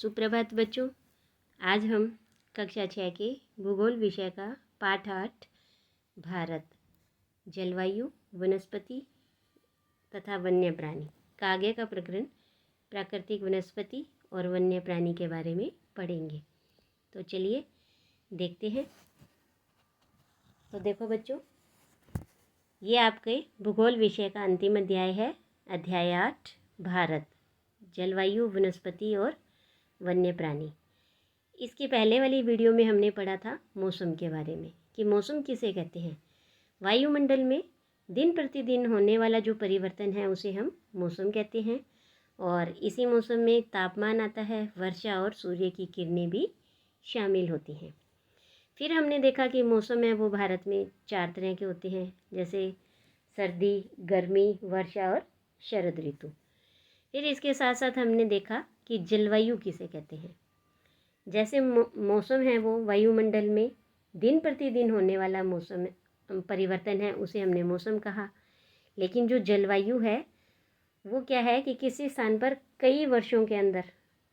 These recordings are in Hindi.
सुप्रभात बच्चों। आज हम कक्षा 6 के भूगोल विषय का पाठ 8 भारत, जलवायु, वनस्पति तथा वन्य प्राणी का आगे का प्रकरण प्राकृतिक वनस्पति और वन्य प्राणी के बारे में पढ़ेंगे। तो चलिए देखते हैं। तो देखो बच्चों, ये आपके भूगोल विषय का अंतिम अध्याय है। अध्याय 8 भारत, जलवायु, वनस्पति और वन्य प्राणी। इसके पहले वाली वीडियो में हमने पढ़ा था मौसम के बारे में कि मौसम किसे कहते हैं। वायुमंडल में दिन प्रतिदिन होने वाला जो परिवर्तन है उसे हम मौसम कहते हैं। और इसी मौसम में तापमान आता है, वर्षा और सूर्य की किरणें भी शामिल होती हैं। फिर हमने देखा कि मौसम है वो भारत में 4 तरह के होते हैं, जैसे सर्दी, गर्मी, वर्षा और शरद ऋतु। फिर इसके साथ साथ हमने देखा कि जलवायु किसे कहते हैं। जैसे मौसम है वो वायुमंडल में दिन प्रतिदिन होने वाला मौसम परिवर्तन है, उसे हमने मौसम कहा। लेकिन जो जलवायु है वो क्या है कि किसी स्थान पर कई वर्षों के अंदर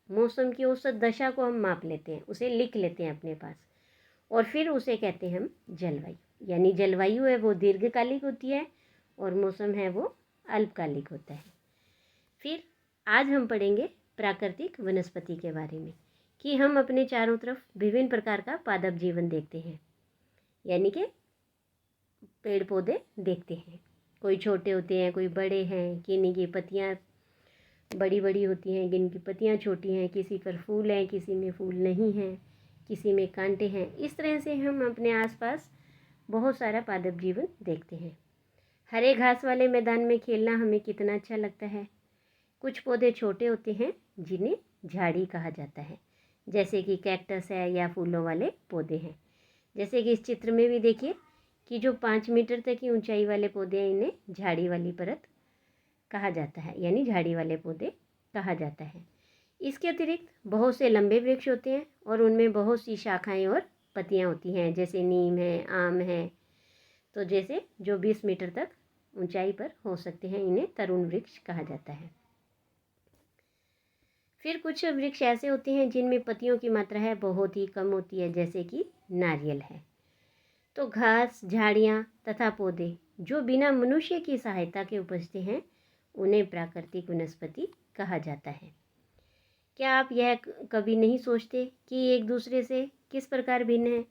मौसम की औसत दशा को हम माप लेते हैं, उसे लिख लेते हैं अपने पास, और फिर उसे कहते हैं हम जलवायु। यानी जलवायु है वो दीर्घकालिक होती है और मौसम है वो अल्पकालिक होता है। फिर आज हम पढ़ेंगे प्राकृतिक वनस्पति के बारे में कि हम अपने चारों तरफ विभिन्न प्रकार का पादप जीवन देखते हैं, यानी कि पेड़ पौधे देखते हैं। कोई छोटे होते हैं, कोई बड़े हैं, किन्हीं की पत्तियां बड़ी बड़ी होती हैं, जिनकी पत्तियां छोटी हैं, किसी पर फूल हैं, किसी में फूल नहीं हैं, किसी में कांटे हैं। इस तरह से हम अपने आसपास बहुत सारा पादप जीवन देखते हैं। हरे घास वाले मैदान में खेलना हमें कितना अच्छा लगता है। कुछ पौधे छोटे होते हैं जिन्हें झाड़ी कहा जाता है, जैसे कि कैक्टस है या फूलों वाले पौधे हैं। जैसे कि इस चित्र में भी देखिए कि जो 5 मीटर तक की ऊंचाई वाले पौधे हैं, इन्हें झाड़ी वाली परत कहा जाता है, यानी झाड़ी वाले पौधे कहा जाता है। इसके अतिरिक्त बहुत से लंबे वृक्ष होते हैं और उनमें बहुत सी शाखाएं और पत्तियां होती हैं, जैसे नीम है, आम है। तो जैसे जो 20 मीटर तक ऊंचाई पर हो सकते हैं, इन्हें तरुण वृक्ष कहा जाता है। फिर कुछ वृक्ष ऐसे होते हैं जिनमें पत्तियों की मात्रा है बहुत ही कम होती है, जैसे कि नारियल है। तो घास, झाड़ियाँ तथा पौधे जो बिना मनुष्य की सहायता के उपजते हैं, उन्हें प्राकृतिक वनस्पति कहा जाता है। क्या आप यह कभी नहीं सोचते कि एक दूसरे से किस प्रकार भिन्न है?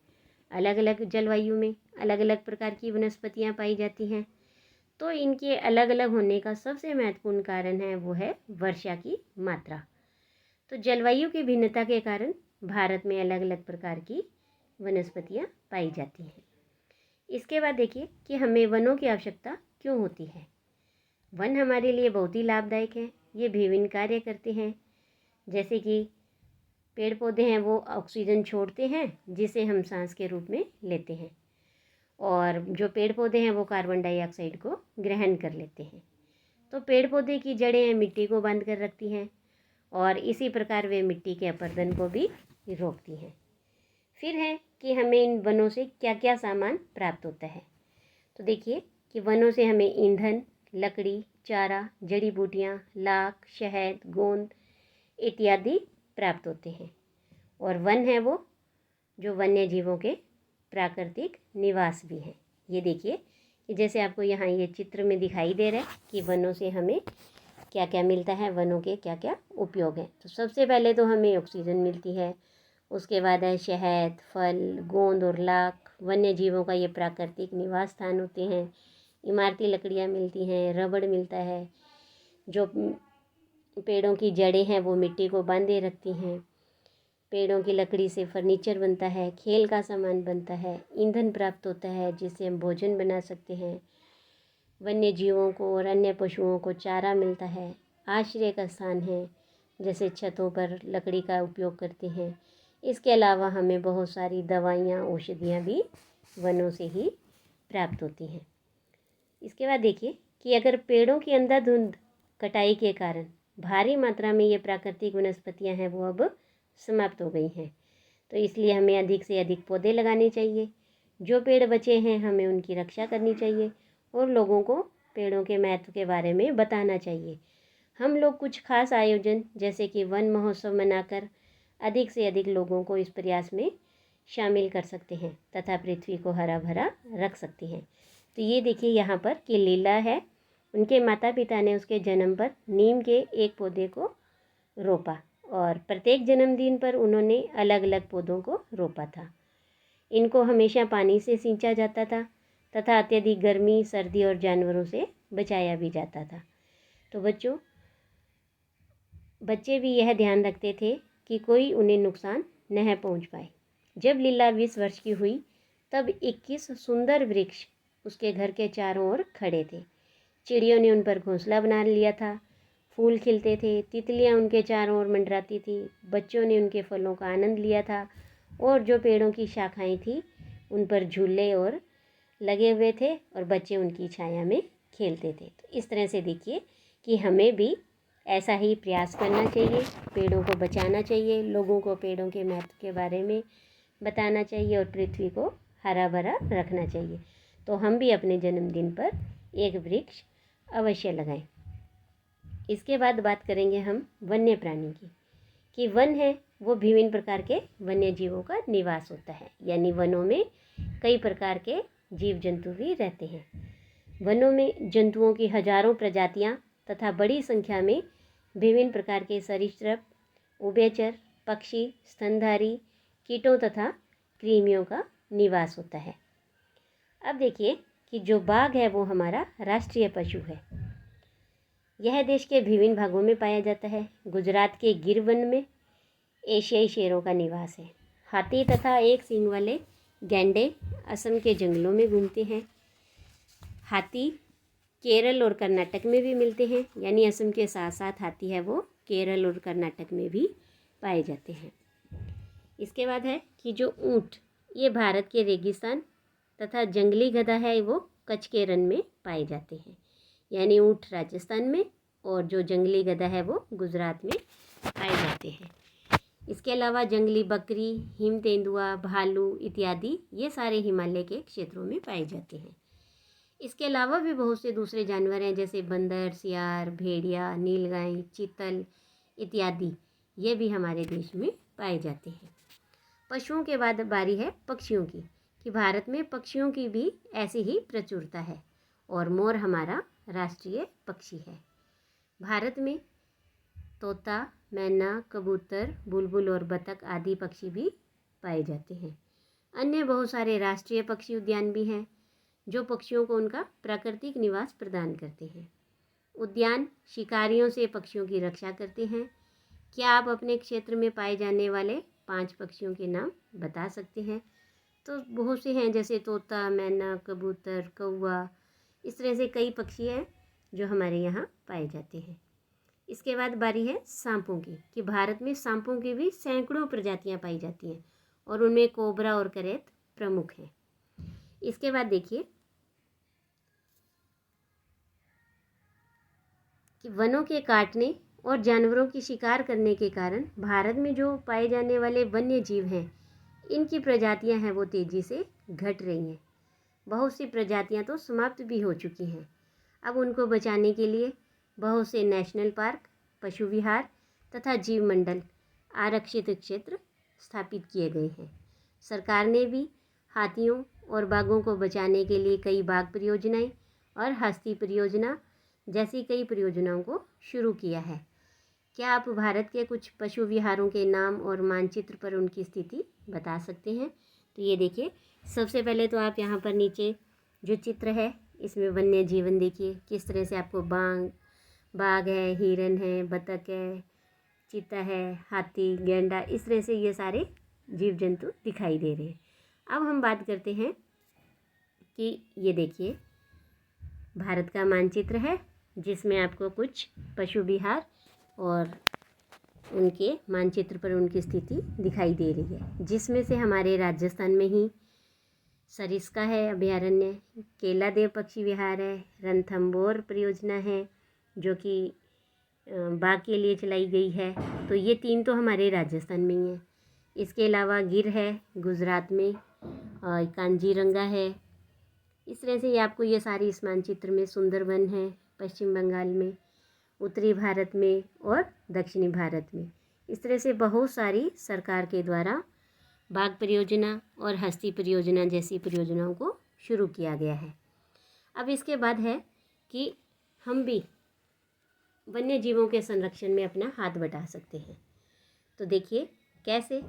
अलग अलग जलवायु में अलग अलग प्रकार की वनस्पतियाँ पाई जाती हैं। तो इनके अलग अलग होने का सबसे महत्वपूर्ण कारण है वो है वर्षा की मात्रा। तो जलवायु की भिन्नता के कारण भारत में अलग अलग प्रकार की वनस्पतियाँ पाई जाती हैं। इसके बाद देखिए कि हमें वनों की आवश्यकता क्यों होती है। वन हमारे लिए बहुत ही लाभदायक है। ये विभिन्न कार्य करते हैं, जैसे कि पेड़ पौधे हैं वो ऑक्सीजन छोड़ते हैं जिसे हम सांस के रूप में लेते हैं, और जो पेड़ पौधे हैं वो कार्बन डाइऑक्साइड को ग्रहण कर लेते हैं। तो पेड़ पौधे की जड़ें मिट्टी को बांध कर रखती हैं और इसी प्रकार वे मिट्टी के अपरदन को भी रोकती हैं। फिर है कि हमें इन वनों से क्या क्या सामान प्राप्त होता है। तो देखिए कि वनों से हमें ईंधन, लकड़ी, चारा, जड़ी बूटियाँ, लाख, शहद, गोंद इत्यादि प्राप्त होते हैं। और वन है वो जो वन्य जीवों के प्राकृतिक निवास भी हैं। ये देखिए कि जैसे आपको यहाँ ये चित्र में दिखाई दे रहा है कि वनों से हमें क्या क्या मिलता है, वनों के क्या क्या उपयोग हैं। तो सबसे पहले तो हमें ऑक्सीजन मिलती है, उसके बाद है शहद, फल, गोंद और लाख। वन्य जीवों का ये प्राकृतिक निवास स्थान होते हैं। इमारती लकड़ियाँ मिलती हैं, रबड़ मिलता है, जो पेड़ों की जड़ें हैं वो मिट्टी को बांधे रखती हैं। पेड़ों की लकड़ी से फर्नीचर बनता है, खेल का सामान बनता है, ईंधन प्राप्त होता है जिससे हम भोजन बना सकते हैं। वन्य जीवों को और अन्य पशुओं को चारा मिलता है, आश्रय का स्थान है, जैसे छतों पर लकड़ी का उपयोग करते हैं। इसके अलावा हमें बहुत सारी दवाइयाँ, औषधियाँ भी वनों से ही प्राप्त होती हैं। इसके बाद देखिए कि अगर पेड़ों की अंधाधुंध कटाई के कारण भारी मात्रा में ये प्राकृतिक वनस्पतियाँ हैं वो अब समाप्त हो गई हैं, तो इसलिए हमें अधिक से अधिक पौधे लगाने चाहिए। जो पेड़ बचे हैं हमें उनकी रक्षा करनी चाहिए और लोगों को पेड़ों के महत्व के बारे में बताना चाहिए। हम लोग कुछ खास आयोजन जैसे कि वन महोत्सव मनाकर अधिक से अधिक लोगों को इस प्रयास में शामिल कर सकते हैं तथा पृथ्वी को हरा भरा रख सकते हैं। तो ये देखिए यहाँ पर कि लीला है, उनके माता पिता ने उसके जन्म पर नीम के एक पौधे को रोपा और प्रत्येक जन्मदिन पर उन्होंने अलग अलग पौधों को रोपा था। इनको हमेशा पानी से सींचा जाता था तथा अत्यधिक गर्मी, सर्दी और जानवरों से बचाया भी जाता था। तो बच्चे भी यह ध्यान रखते थे कि कोई उन्हें नुकसान न पहुंच पाए। जब लीला 20 वर्ष की हुई तब 21 सुंदर वृक्ष उसके घर के चारों ओर खड़े थे। चिड़ियों ने उन पर घोंसला बना लिया था, फूल खिलते थे, तितलियां उनके चारों ओर मंडराती थी, बच्चों ने उनके फलों का आनंद लिया था और जो पेड़ों की शाखाएं थी उन पर झूले और लगे हुए थे और बच्चे उनकी छाया में खेलते थे। तो इस तरह से देखिए कि हमें भी ऐसा ही प्रयास करना चाहिए, पेड़ों को बचाना चाहिए, लोगों को पेड़ों के महत्व के बारे में बताना चाहिए और पृथ्वी को हरा भरा रखना चाहिए। तो हम भी अपने जन्मदिन पर एक वृक्ष अवश्य लगाएं। इसके बाद बात करेंगे हम वन्य प्राणी की, कि वन है वो विभिन्न प्रकार के वन्य जीवों का निवास होता है, यानी वनों में कई प्रकार के जीव जंतु भी रहते हैं। वनों में जंतुओं की हजारों प्रजातियां तथा बड़ी संख्या में विभिन्न प्रकार के सरीसृप, उभयचर, पक्षी, स्तनधारी, कीटों तथा कृमियों का निवास होता है। अब देखिए कि जो बाघ है वो हमारा राष्ट्रीय पशु है। यह देश के विभिन्न भागों में पाया जाता है। गुजरात के गिर वन में एशियाई शेरों का निवास है। हाथी तथा एक सींग वाले गैंडे असम के जंगलों में घूमते हैं। हाथी केरल और कर्नाटक में भी मिलते हैं, यानी असम के साथ साथ हाथी है वो केरल और कर्नाटक में भी पाए जाते हैं। इसके बाद है कि जो ऊँट, ये भारत के रेगिस्तान तथा जंगली गधा है वो कच्छ के रण में पाए जाते हैं, यानी ऊँट राजस्थान में और जो जंगली गधा है वो गुजरात में पाए जाते हैं। इसके अलावा जंगली बकरी, हिम तेंदुआ, भालू इत्यादि ये सारे हिमालय के क्षेत्रों में पाए जाते हैं। इसके अलावा भी बहुत से दूसरे जानवर हैं, जैसे बंदर, सियार, भेड़िया, नीलगाय, चीतल इत्यादि, ये भी हमारे देश में पाए जाते हैं। पशुओं के बाद बारी है पक्षियों की, कि भारत में पक्षियों की भी ऐसी ही प्रचुरता है और मोर हमारा राष्ट्रीय पक्षी है। भारत में तोता, मैना, कबूतर, बुलबुल और बतख आदि पक्षी भी पाए जाते हैं। अन्य बहुत सारे राष्ट्रीय पक्षी उद्यान भी हैं जो पक्षियों को उनका प्राकृतिक निवास प्रदान करते हैं। उद्यान शिकारियों से पक्षियों की रक्षा करते हैं। क्या आप अपने क्षेत्र में पाए जाने वाले 5 पक्षियों के नाम बता सकते हैं? तो बहुत से हैं, जैसे तोता, मैना, कबूतर, कौवा, इस तरह से कई पक्षी हैं जो हमारे यहाँ पाए जाते हैं। इसके बाद बारी है सांपों की, कि भारत में सांपों की भी सैकड़ों प्रजातियाँ पाई जाती हैं और उनमें कोबरा और करेत प्रमुख हैं। इसके बाद देखिए कि वनों के काटने और जानवरों की शिकार करने के कारण भारत में जो पाए जाने वाले वन्य जीव हैं, इनकी प्रजातियां हैं वो तेज़ी से घट रही हैं। बहुत सी प्रजातियां तो समाप्त भी हो चुकी हैं। अब उनको बचाने के लिए बहुत से नेशनल पार्क, पशु विहार तथा जीव मंडल आरक्षित क्षेत्र स्थापित किए गए हैं। सरकार ने भी हाथियों और बाघों को बचाने के लिए कई बाघ परियोजनाएं और हस्ती परियोजना जैसी कई परियोजनाओं को शुरू किया है। क्या आप भारत के कुछ पशु विहारों के नाम और मानचित्र पर उनकी स्थिति बता सकते हैं? तो ये देखिए, सबसे पहले तो आप यहाँ पर नीचे जो चित्र है इसमें वन्य जीवन देखिए, किस तरह से आपको बाघ है, हिरन है, बतख है, चीता है, हाथी, गैंडा, इस तरह से ये सारे जीव जंतु दिखाई दे रहे हैं। अब हम बात करते हैं कि ये देखिए भारत का मानचित्र है जिसमें आपको कुछ पशु विहार और उनके मानचित्र पर उनकी स्थिति दिखाई दे रही है, जिसमें से हमारे राजस्थान में ही सरिस्का है अभयारण्य, केलादेव पक्षी विहार है, रणथंभौर परियोजना है जो कि बाघ के लिए चलाई गई है। तो ये 3 तो हमारे राजस्थान में ही हैं। इसके अलावा गिर है गुजरात में और कांजीरंगा है। इस तरह से ये आपको ये सारी इस मानचित्र में सुंदरवन है पश्चिम बंगाल में, उत्तरी भारत में और दक्षिणी भारत में, इस तरह से बहुत सारी सरकार के द्वारा बाघ परियोजना और हस्ती परियोजना जैसी परियोजनाओं को शुरू किया गया है। अब इसके बाद है कि हम भी वन्य जीवों के संरक्षण में अपना हाथ बटा सकते हैं। तो देखिए कैसे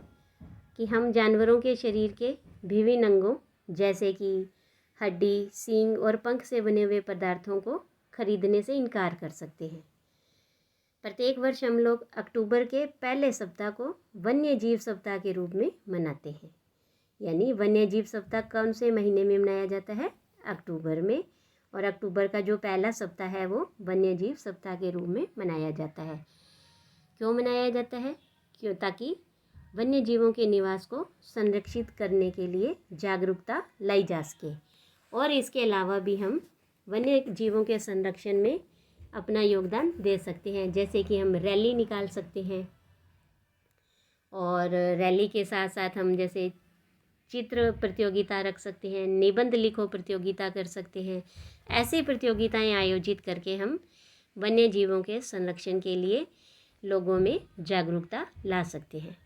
कि हम जानवरों के शरीर के विभिन्न अंगों जैसे कि हड्डी, सींग और पंख से बने हुए पदार्थों को खरीदने से इनकार कर सकते हैं। प्रत्येक वर्ष हम लोग अक्टूबर के पहले सप्ताह को वन्य जीव सप्ताह के रूप में मनाते हैं। यानी वन्य जीव सप्ताह कौन से महीने में मनाया जाता है? अक्टूबर में। और अक्टूबर का जो पहला सप्ताह है वो वन्य जीव सप्ताह के रूप में मनाया जाता है। क्यों मनाया जाता है? क्यों? ताकि वन्य जीवों के निवास को संरक्षित करने के लिए जागरूकता लाई जा सके। और इसके अलावा भी हम वन्य जीवों के संरक्षण में अपना योगदान दे सकते हैं, जैसे कि हम रैली निकाल सकते हैं और रैली के साथ साथ हम जैसे चित्र प्रतियोगिता रख सकते हैं, निबंध लिखो प्रतियोगिता कर सकते हैं। ऐसी प्रतियोगिताएं आयोजित करके हम वन्य जीवों के संरक्षण के लिए लोगों में जागरूकता ला सकते हैं।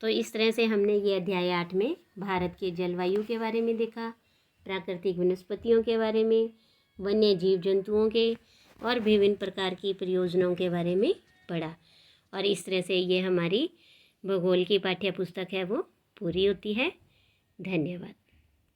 तो इस तरह से हमने ये अध्याय 8 में भारत के जलवायु के बारे में देखा, प्राकृतिक वनस्पतियों के बारे में, वन्य जीव जंतुओं के और विभिन्न प्रकार की परियोजनाओं के बारे में पढ़ा। और इस तरह से ये हमारी भूगोल की पाठ्य पुस्तक है वो पूरी होती है। धन्यवाद।